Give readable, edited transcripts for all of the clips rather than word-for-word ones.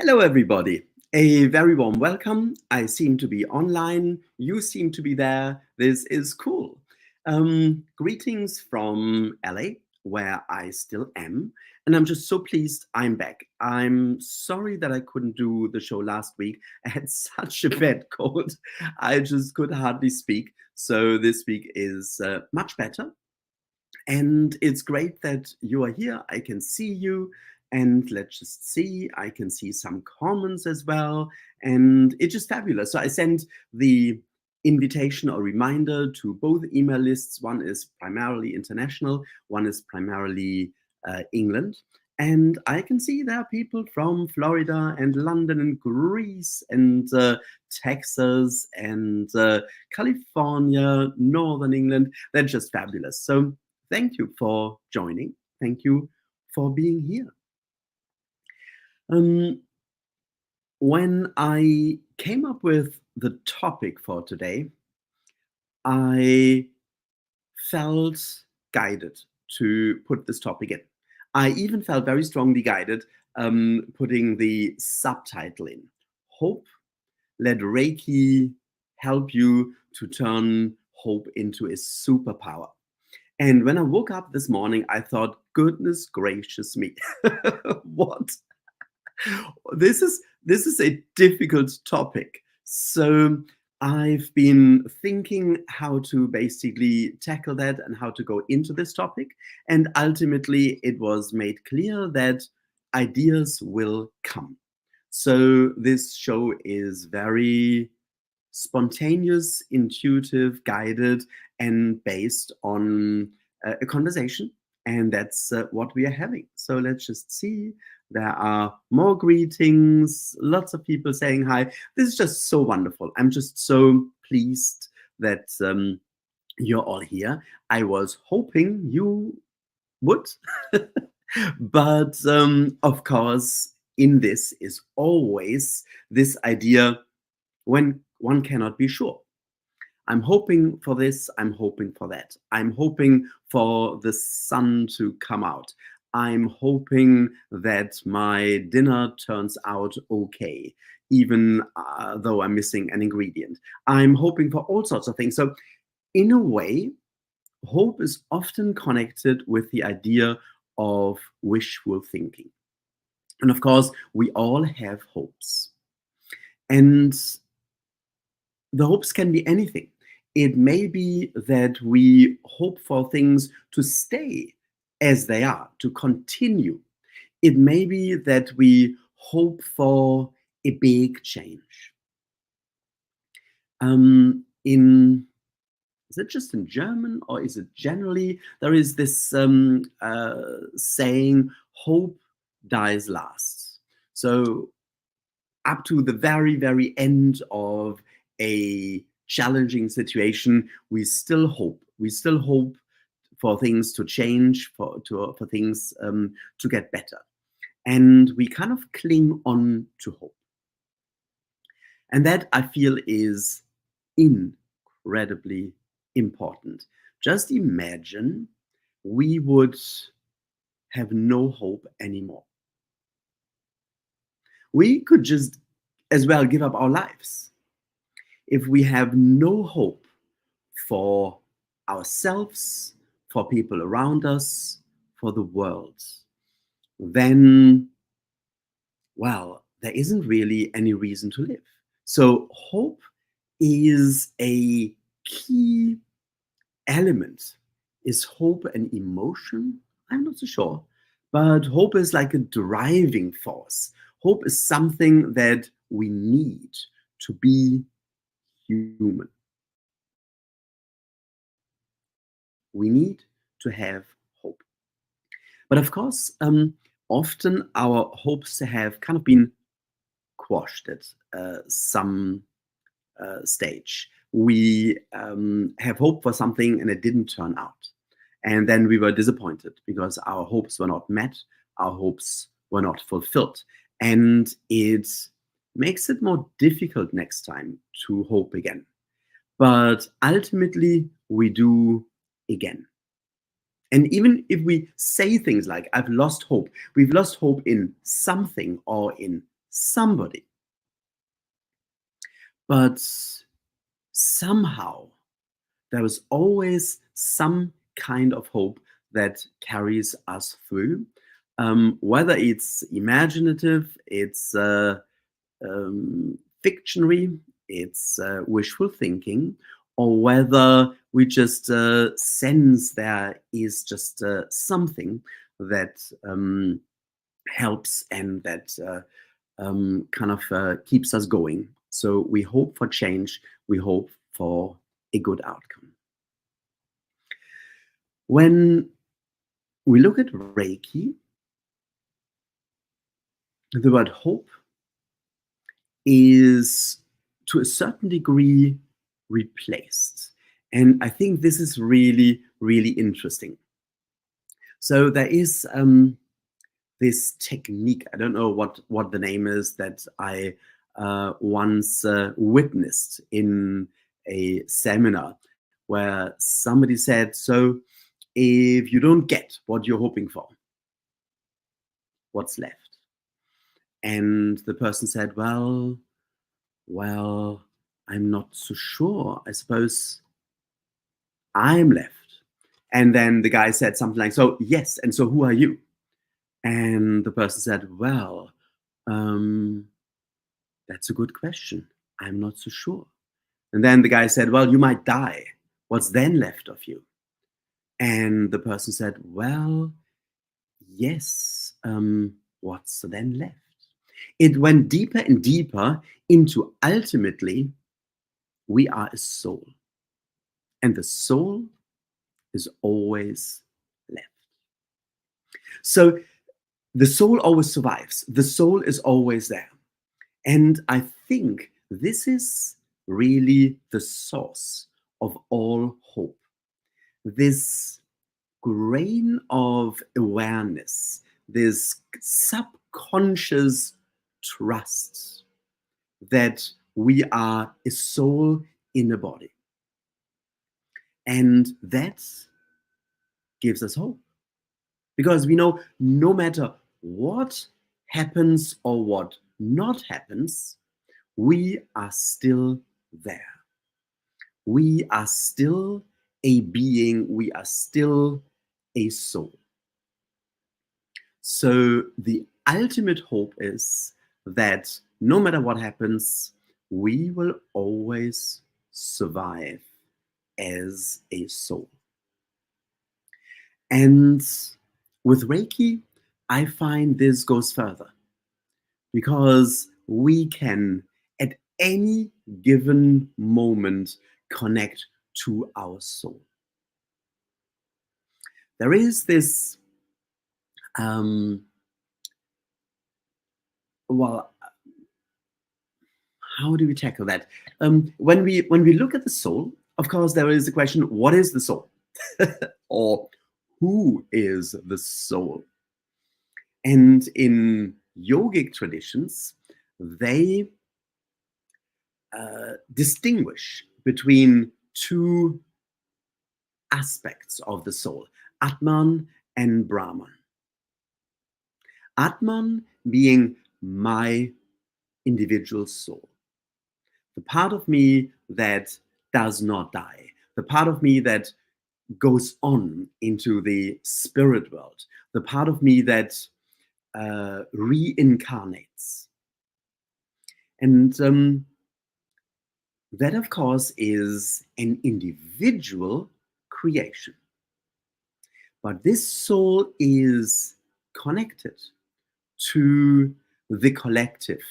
Hello, everybody. A very warm welcome. I seem to be online. You seem to be there. This is cool. Greetings from LA, where I still am. And I'm just so pleased I'm back. I'm sorry that I couldn't do the show last week. I had such a bad cold. I just could hardly speak. So this week is much better. And it's great that you are here. I can see you. And let's just see, I can see some comments as well. And it's just fabulous. So I sent the invitation or reminder to both email lists. One is primarily international, one is primarily England. And I can see there are people from Florida and London and Greece and Texas and California, Northern England. They're just fabulous. So thank you for joining. Thank you for being here. When I came up with the topic for today, I felt guided to put this topic in. I even felt very strongly guided putting the subtitle in. Hope, let Reiki help you to turn hope into a superpower. And when I woke up this morning, I thought, goodness gracious me, what? This is a difficult topic. So I've been thinking how to basically tackle that and how to go into this topic. And ultimately, it was made clear that ideas will come. So this show is very spontaneous, intuitive, guided, and based on a conversation. And that's what we are having. So let's just see. There are more greetings, lots of people saying hi. This is just so wonderful. I'm just so pleased that you're all here. I was hoping you would. But of course, in this is always this idea when one cannot be sure. I'm hoping for this, I'm hoping for that. I'm hoping for the sun to come out. I'm hoping that my dinner turns out okay, even though I'm missing an ingredient. I'm hoping for all sorts of things. So, in a way, hope is often connected with the idea of wishful thinking. And of course, we all have hopes. And the hopes can be anything. It may be that we hope for things to stay as they are, to continue. It may be that we hope for a big change. Is it just in German or is it generally? There is this saying, hope dies last. So up to the very, very end of a challenging situation, we still hope. We still hope for things to change, for things to get better. And we kind of cling on to hope. And that, I feel, is incredibly important. Just imagine we would have no hope anymore. We could just as well give up our lives. If we have no hope for ourselves, for people around us, for the world, then, well, there isn't really any reason to live. So hope is a key element. Is hope an emotion? I'm not so sure. But hope is like a driving force. Hope is something that we need to be human. We need to have hope. But of course, often our hopes have kind of been quashed at some stage. We have hope for something and it didn't turn out. And then we were disappointed because our hopes were not met, our hopes were not fulfilled. And it makes it more difficult next time to hope again. But ultimately, we do again. And even if we say things like, I've lost hope, we've lost hope in something or in somebody. But somehow there is always some kind of hope that carries us through. Whether it's imaginative, it's fictionary, it's wishful thinking, or whether we just sense there is just something that helps and that kind of keeps us going. So we hope for change, we hope for a good outcome. When we look at Reiki, the word hope is to a certain degree replaced. And I think this is really, really interesting. So there is this technique, I don't know what the name is, that I once witnessed in a seminar where somebody said, so if you don't get what you're hoping for, what's left? And the person said, well, I'm not so sure. I suppose I'm left. And then the guy said something like, so yes, and so who are you? And the person said, well, that's a good question. I'm not so sure. And then the guy said, well, you might die. What's then left of you? And the person said, well, yes, what's then left? It went deeper and deeper into ultimately, we are a soul. And the soul is always left. So the soul always survives. The soul is always there. And I think this is really the source of all hope. This grain of awareness, this subconscious trust that we are a soul in a body. And that gives us hope. Because we know no matter what happens or what not happens, we are still there. We are still a being, we are still a soul. So the ultimate hope is that no matter what happens, we will always survive as a soul. And with Reiki, I find this goes further because we can, at any given moment, connect to our soul. There is this, well, how do we tackle that? When we look at the soul, of course, there is the question: what is the soul, or who is the soul? And in yogic traditions, they distinguish between two aspects of the soul, Atman and Brahman. Atman being my individual soul, the part of me that does not die, the part of me that goes on into the spirit world, the part of me that reincarnates. And that, of course, is an individual creation. But this soul is connected to the collective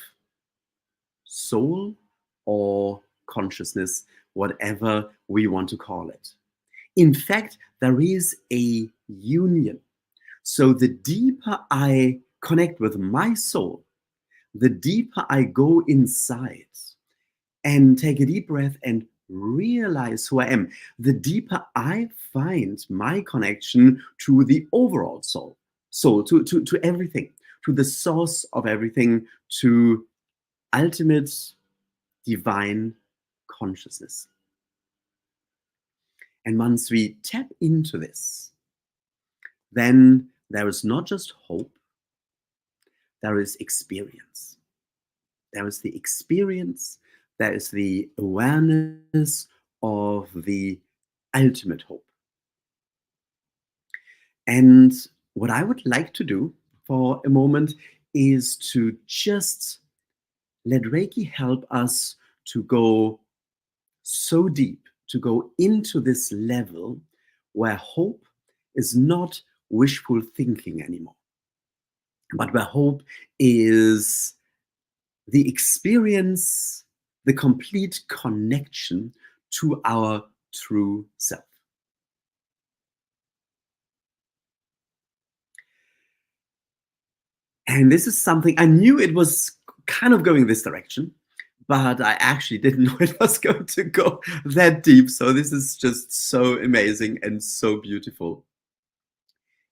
soul or consciousness, whatever we want to call it. In fact, there is a union. So the deeper I connect with my soul, the deeper I go inside and take a deep breath and realize who I am, the deeper I find my connection to the overall soul. So to everything, to the source of everything, to ultimate divine consciousness. And once we tap into this, then there is not just hope, there is experience. There is the experience, there is the awareness of the ultimate hope. And what I would like to do for a moment is to just let Reiki help us to go so deep, to go into this level where hope is not wishful thinking anymore, but where hope is the experience, the complete connection to our true self. And this is something I knew it was kind of going this direction, but I actually didn't know it was going to go that deep. So this is just so amazing and so beautiful.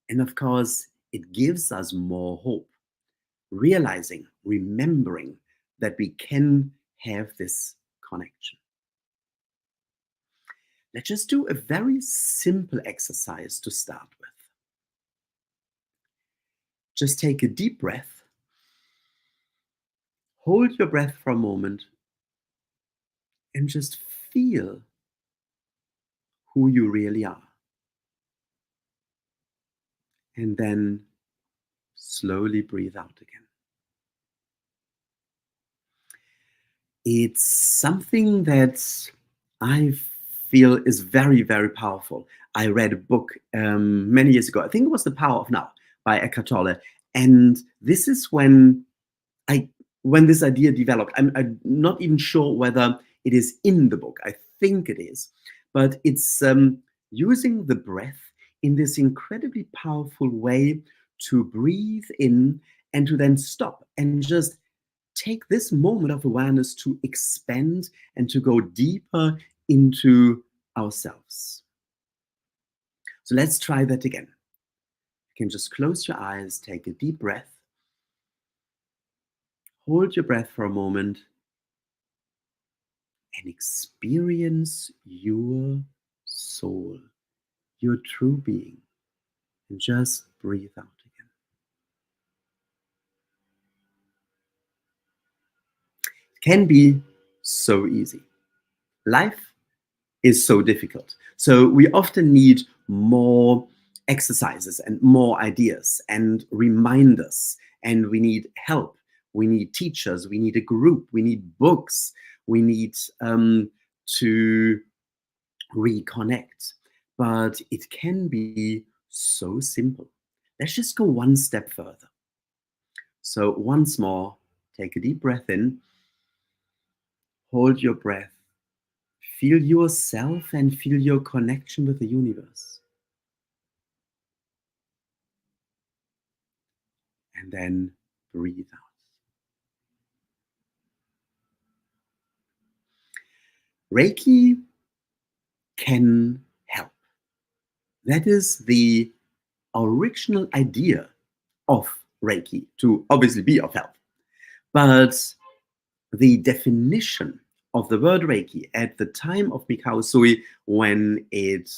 And of course, it gives us more hope, realizing, remembering that we can have this connection. Let's just do a very simple exercise to start with. Just take a deep breath, hold your breath for a moment, and just feel who you really are. And then slowly breathe out again. It's something that I feel is very, very powerful. I read a book many years ago. I think it was The Power of Now by Eckhart Tolle. And this is I when this idea developed. I'm not even sure whether it is in the book. I think it is. But it's using the breath in this incredibly powerful way to breathe in and to then stop and just take this moment of awareness to expand and to go deeper into ourselves. So let's try that again. You can just close your eyes, take a deep breath, hold your breath for a moment, and experience your soul, your true being, and just breathe out again. It can be so easy. Life is so difficult. So we often need more exercises and more ideas and reminders, and we need help. We need teachers. We need a group. We need books. We need to reconnect. But it can be so simple. Let's just go one step further. So, once more, take a deep breath in, hold your breath. Feel yourself and feel your connection with the universe. And then breathe out. Reiki can help. That is the original idea of Reiki, to obviously be of help. But the definition of the word Reiki at the time of Mikao Sui, when it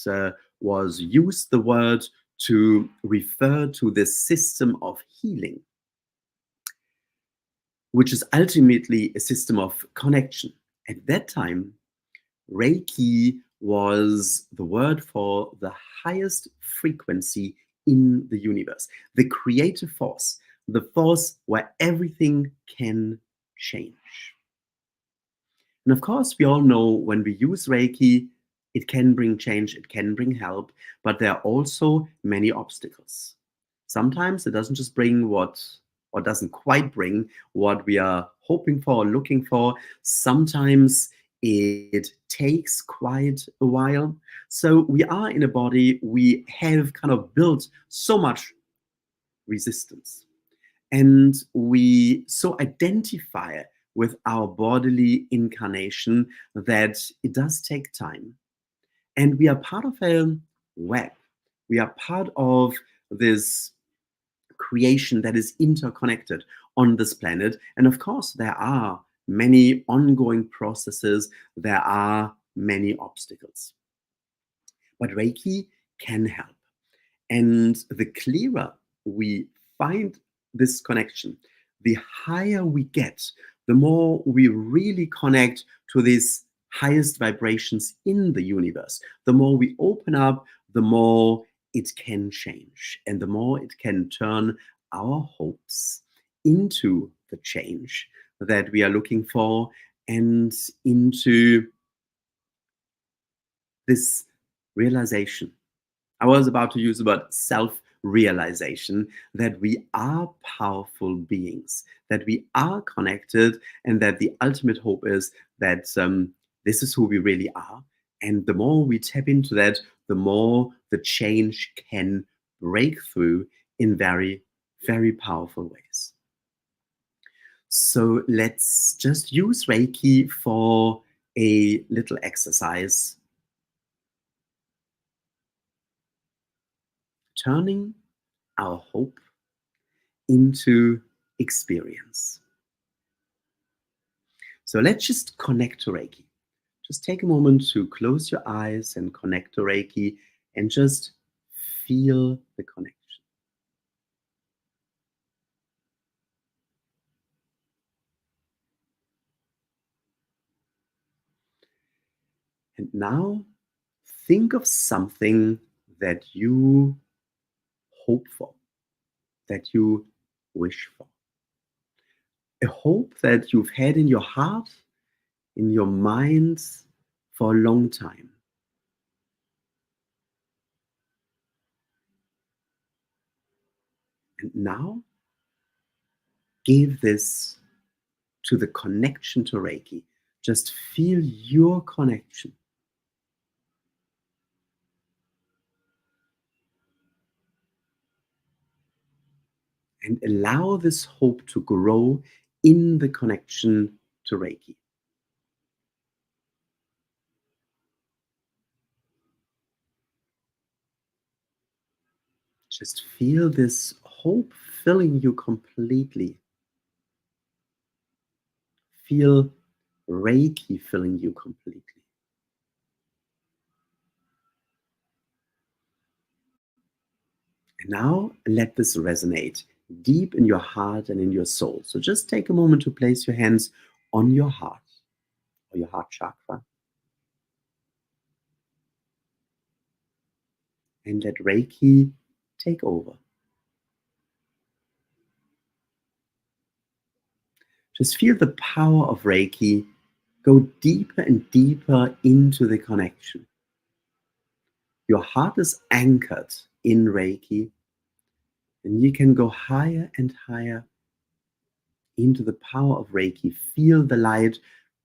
was used, the word to refer to this system of healing, which is ultimately a system of connection. At that time, Reiki was the word for the highest frequency in the universe, the creative force, the force where everything can change. And of course, we all know when we use Reiki, it can bring change, it can bring help, but there are also many obstacles. Sometimes it doesn't just bring or doesn't quite bring what we are hoping for or looking for. Sometimes it takes quite a while. So we are in a body, we have kind of built so much resistance. And we so identify with our bodily incarnation that it does take time. And we are part of a web. We are part of this creation that is interconnected on this planet. And of course, there are many ongoing processes, there are many obstacles. But Reiki can help. And the clearer we find this connection, the higher we get, the more we really connect to these highest vibrations in the universe, the more we open up, the more it can change and the more it can turn our hopes into the change that we are looking for and into this realization. I was about to use the word self realization that we are powerful beings, that we are connected, and that the ultimate hope is that this is who we really are. And the more we tap into that, the more the change can break through in very, very powerful ways. So let's just use Reiki for a little exercise, turning our hope into experience. So let's just connect to Reiki. Just take a moment to close your eyes and connect to Reiki and just feel the connection. And now think of something that you hope for, that you wish for. A hope that you've had in your heart, in your mind for a long time. And now give this to the connection to Reiki. Just feel your connection. And allow this hope to grow in the connection to Reiki. Just feel this hope filling you completely. Feel Reiki filling you completely. And now let this resonate deep in your heart and in your soul. So just take a moment to place your hands on your heart or your heart chakra and let Reiki take over. Just feel the power of Reiki go deeper and deeper into the connection. Your heart is anchored in Reiki, and you can go higher and higher into the power of Reiki. Feel the light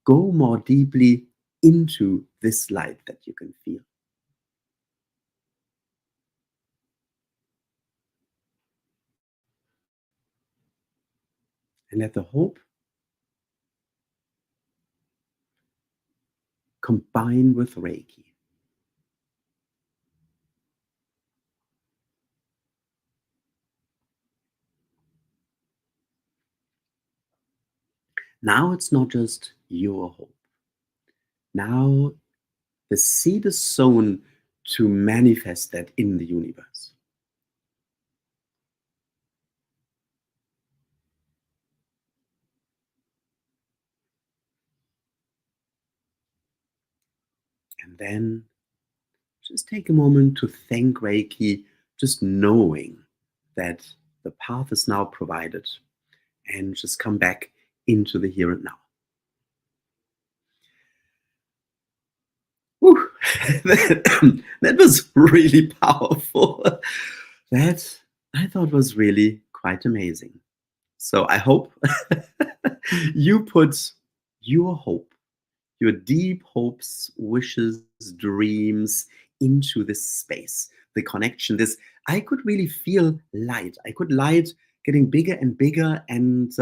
go more deeply into this light that you can feel. And let the hope combine with Reiki. Now it's not just your hope. Now the seed is sown to manifest that in the universe. And then just take a moment to thank Reiki, just knowing that the path is now provided, and just come back into the here and now. Whew. That was really powerful. That I thought was really quite amazing. So I hope you put your hope, your deep hopes, wishes, dreams into this space, the connection. This I could really feel light. I could light getting bigger and bigger, and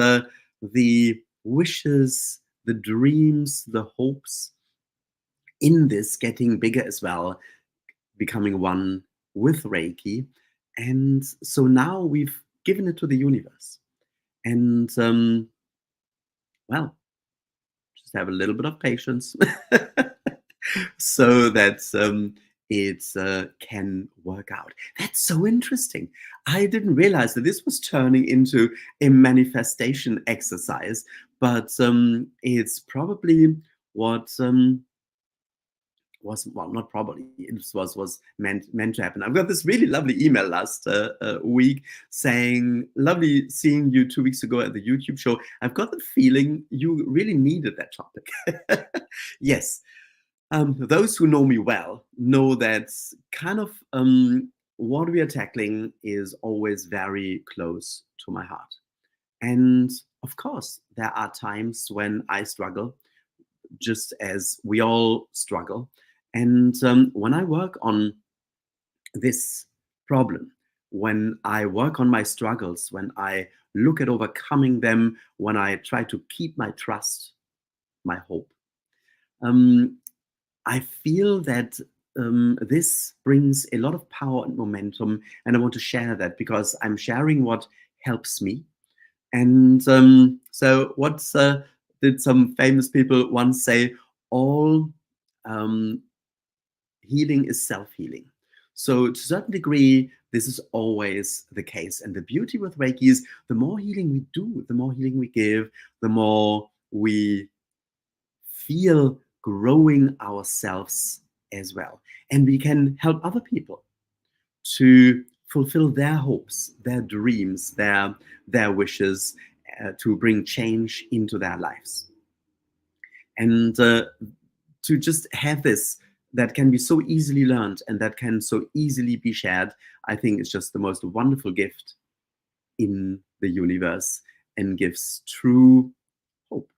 the wishes, the dreams, the hopes in this getting bigger as well, becoming one with Reiki. And so now we've given it to the universe. And well, just have a little bit of patience so that it can work out. That's so interesting. I didn't realize that this was turning into a manifestation exercise, but it's probably what was, well, not probably, it was meant to happen. I've got this really lovely email last week saying, lovely seeing you 2 weeks ago at the YouTube show. I've got the feeling you really needed that topic. Yes. Those who know me well know that kind of what we are tackling is always very close to my heart. And of course, there are times when I struggle, just as we all struggle. And when I work on this problem, when I work on my struggles, when I look at overcoming them, when I try to keep my trust, my hope, um, I feel that this brings a lot of power and momentum, and I want to share that because I'm sharing what helps me. And so, what did some famous people once say? All um, healing is self healing. So, to a certain degree, this is always the case. And the beauty with Reiki is the more healing we do, the more healing we give, the more we feel growing ourselves as well. And we can help other people to fulfill their hopes, their dreams, their wishes, to bring change into their lives. And to just have this that can be so easily learned and that can so easily be shared, I think it's just the most wonderful gift in the universe and gives true hope.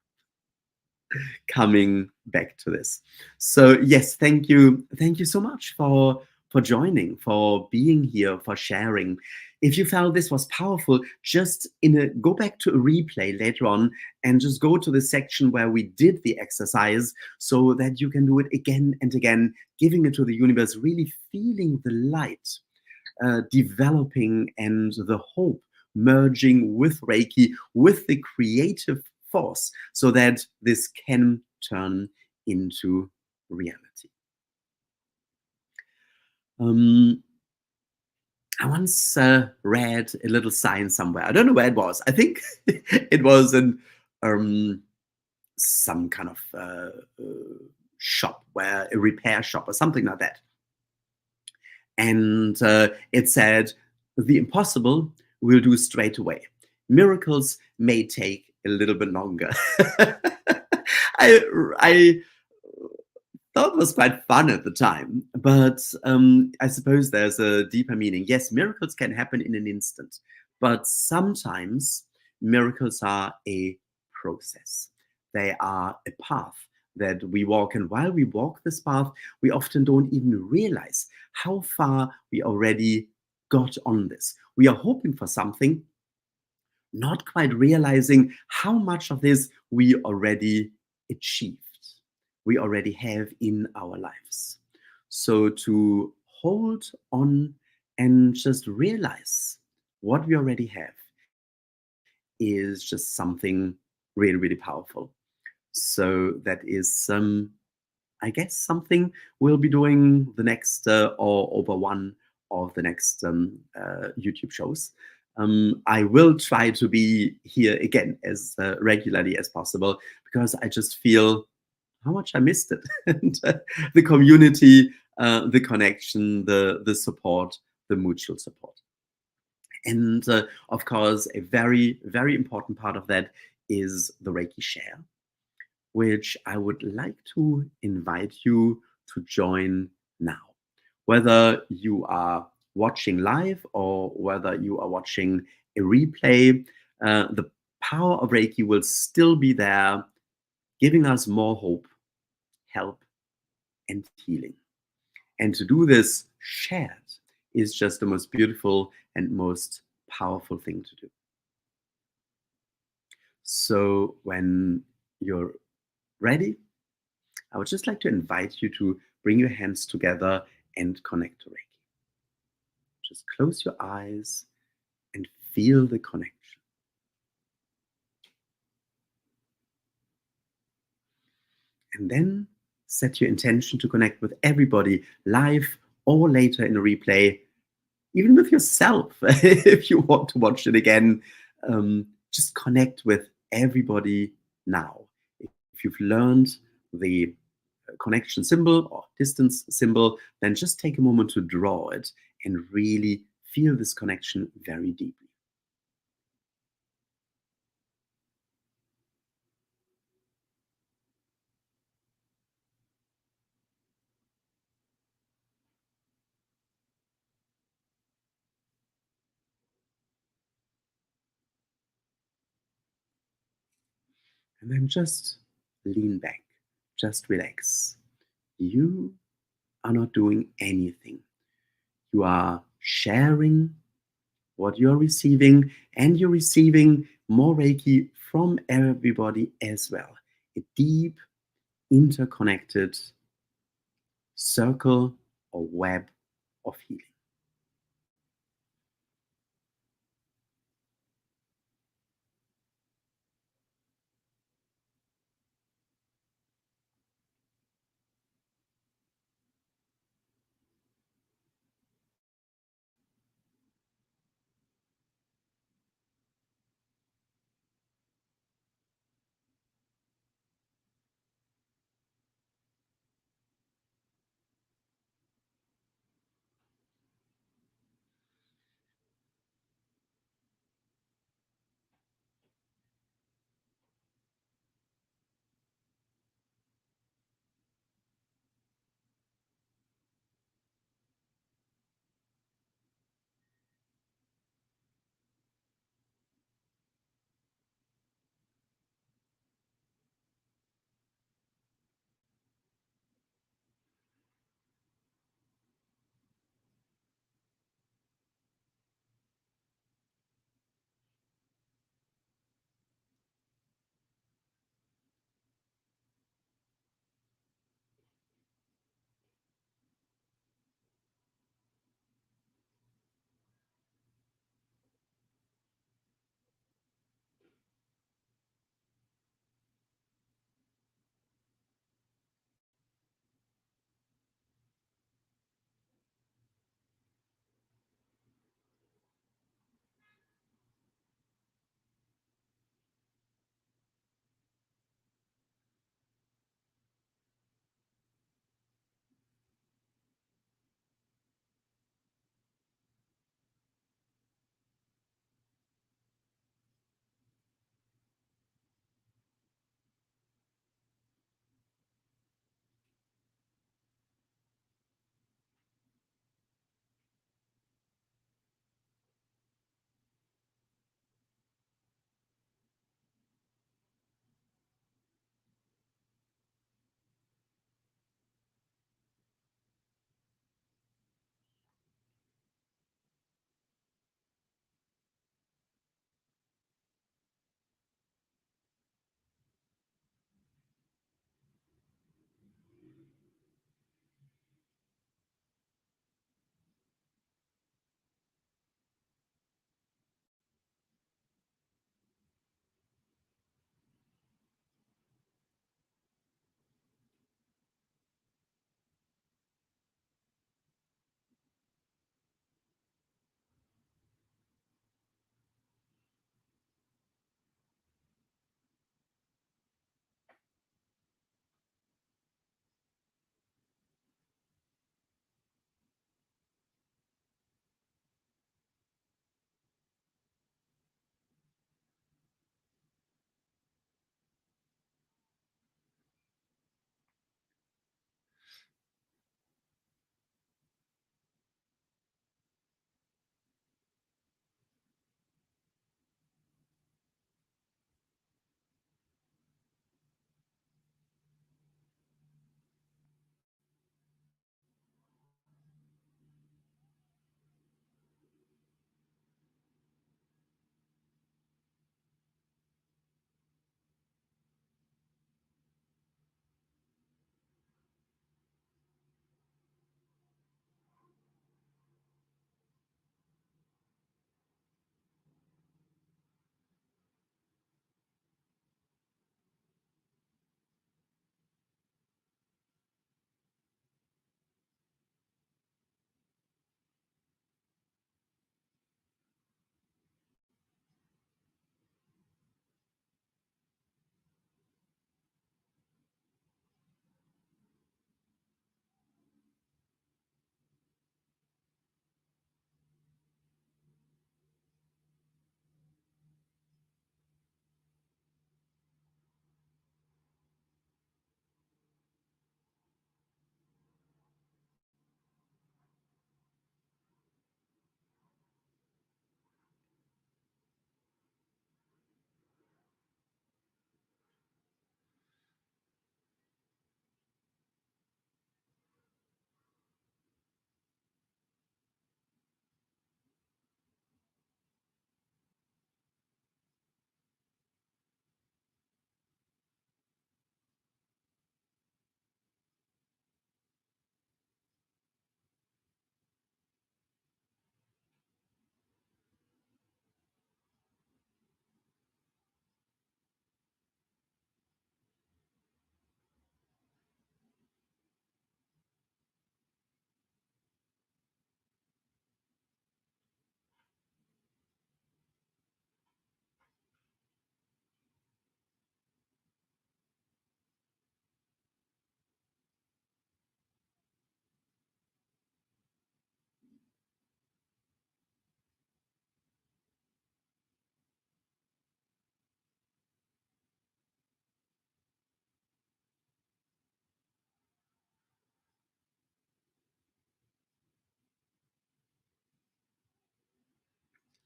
Coming back to this. So yes, thank you so much for joining, for being here, for sharing. If you felt this was powerful, just go back to a replay later on and just go to the section where we did the exercise so that you can do it again and again, giving it to the universe, really feeling the light developing and the hope merging with Reiki, with the creative force, so that this can turn into reality. Um, I once read a little sign somewhere. I don't know where it was. I think it was in some kind of shop, where a repair shop or something like that. And it said, "The impossible we'll do straight away. Miracles may take a little bit longer." I thought it was quite fun at the time, but I suppose there's a deeper meaning. Yes, miracles can happen in an instant, but sometimes miracles are a process. They are a path that we walk, and while we walk this path, we often don't even realize how far we already got on this. We are hoping for something, not quite realizing how much of this we already achieved, we already have in our lives. So to hold on and just realize what we already have is just something really, really powerful. So that is, I guess, something we'll be doing the next or over one of the next YouTube shows. I will try to be here again as regularly as possible because I just feel how much I missed it. And the community, the connection, the support, the mutual support. And of course, a very, very important part of that is the Reiki share, which I would like to invite you to join now. Whether you are watching live or whether you are watching a replay, the power of Reiki will still be there, giving us more hope, help, and healing. And to do this shared is just the most beautiful and most powerful thing to do. So when you're ready, I would just like to invite you to bring your hands together and connect to Reiki. Just close your eyes and feel the connection. And then set your intention to connect with everybody live or later in a replay, even with yourself if you want to watch it again. Just connect with everybody now. If you've learned the connection symbol or distance symbol, then just take a moment to draw it and really feel this connection very deeply. And then just lean back, just relax. You are not doing anything. You are sharing what you're receiving, and you're receiving more Reiki from everybody as well. A deep, interconnected circle or web of healing.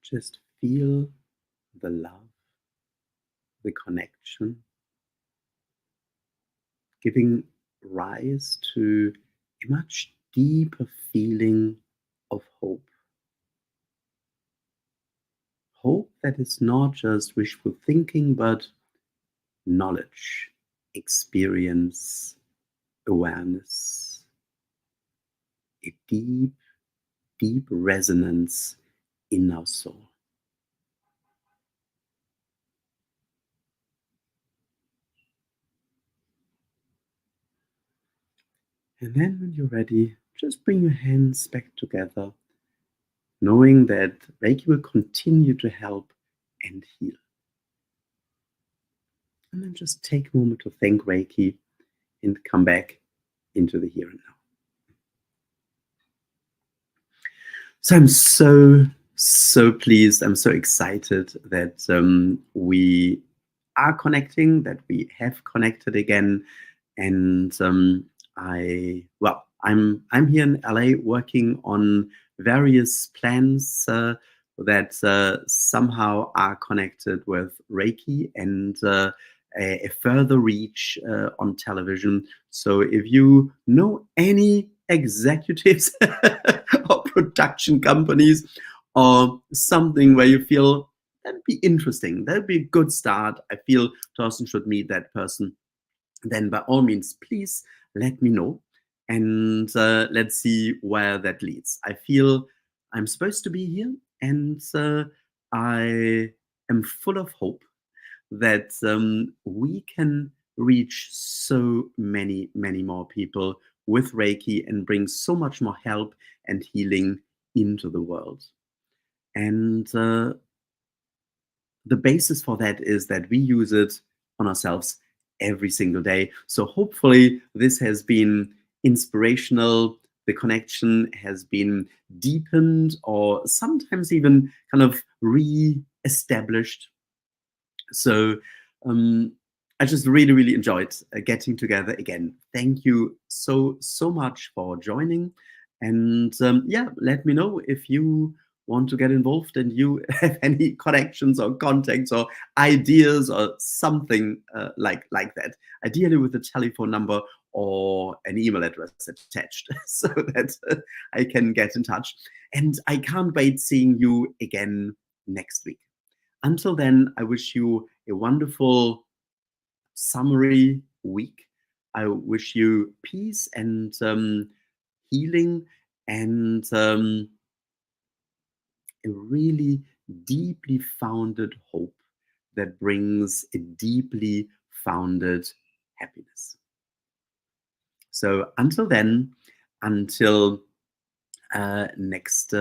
Just feel the love, the connection, giving rise to a much deeper feeling of hope. Hope that is not just wishful thinking, but knowledge, experience, awareness, a deep, deep resonance in our soul. And then, when you're ready, just bring your hands back together, knowing that Reiki will continue to help and heal. And then just take a moment to thank Reiki and come back into the here and now. So I'm so pleased. I'm so excited that we are connecting, that we have connected again. And I'm here in LA working on various plans that somehow are connected with Reiki and a further reach on television. So if you know any executives or production companies or something where you feel that'd be interesting, that'd be a good start, I feel Thorsten should meet that person, then by all means, please let me know. And let's see where that leads. I feel I'm supposed to be here, and I am full of hope that we can reach so many, many more people with Reiki and bring so much more help and healing into the world. And the basis for that is that we use it on ourselves every single day. So hopefully this has been inspirational. The connection has been deepened or sometimes even kind of re-established. So I just really, really enjoyed getting together again. Thank you so much for joining. And yeah, let me know if you want to get involved and you have any connections or contacts or ideas or something like that. Ideally with a telephone number or an email address attached so that I can get in touch. And I can't wait seeing you again next week. Until then, I wish you a wonderful summery week. I wish you peace and healing and a really deeply founded hope that brings a deeply founded happiness. So until then, until next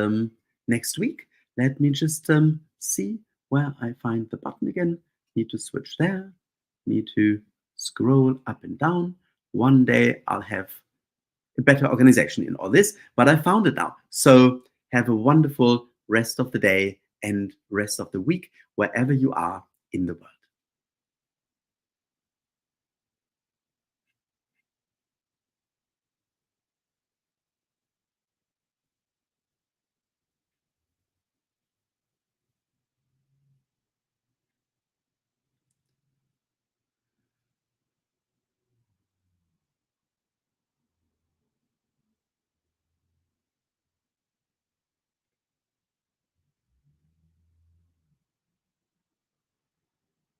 week, let me just see where I find the button again. Need to switch there. Need to scroll up and down. One day I'll have a better organization in all this, but I found it now. So have a wonderful rest of the day and rest of the week, wherever you are in the world.